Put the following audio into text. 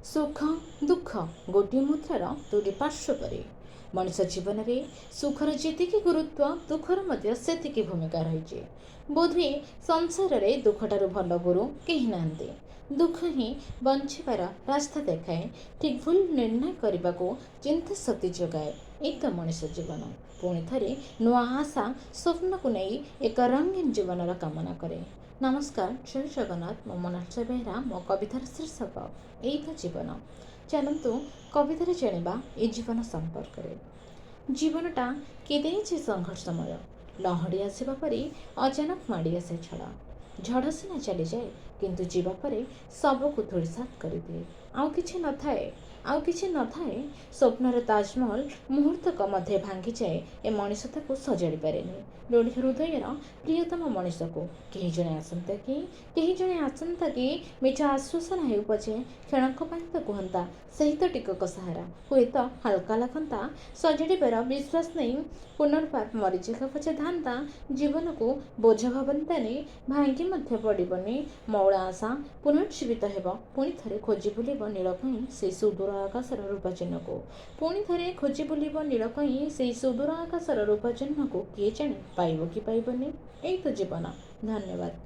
सुख दुख गोटे मुद्रार दुईटी पार्श्व परी मनीष जीवन में सुखर जीक गुरुत्व दुखर से भूमिका रही। बोधे संसार में दुखटार भल गुरु कहीं ना। दुख ही बंचार रास्ता देखाए, ठीक भूल निर्णय करने को चिंता शक्ति जगाए। एक मनीष जीवन पुणी थे नुआ आशा स्वप्न को नहीं एक रंगीन जीवन कामना करे। नमस्कार, जय जगन्नाथ। मो मोनालिसा बेहेरा। मो कवितार शीर्षक यही तो जीवन। चलतु कवितार जाना ए जीवन संपर्क में। जीवनटा केदिन से संघर्षमय लहड़ी आसवा परी अचानक माड़ी आसे झड़ सीना चली जाए, किंतु जीवा परे सबको धूलिसात कर दिए। आउ किछि नथाए स्वप्नर ताजमहल मुहूर्तक मध्य भांगी जाए। ए मनीषता को सजाड़ी पारे लोड़ी हृदयर प्रियतम मनीष को कहीं जड़े आसंता कि मिछ आश्वासन हो पछे क्षणक तो कहता सही तो टिकक सहारा हुए तो हल्का लगता सजाड़बार विश्वास नहीं पुनर्बार मरीचिका पछे धानता जीवन को बोझ भावनतानी भांगी मध्य पड़बनी। मौला आशा पुनर्जीवित हो पुणी थे खोजी बुल नीलकहीं से सुदूर आकाशर रूपचिन्ह को पुणी थे खोजी बुल नीलकहीं से सुदूर आकाशर रूपचिन्ह को किए जाने पाइब कि पाइबनी। यही तो जीवन। धन्यवाद।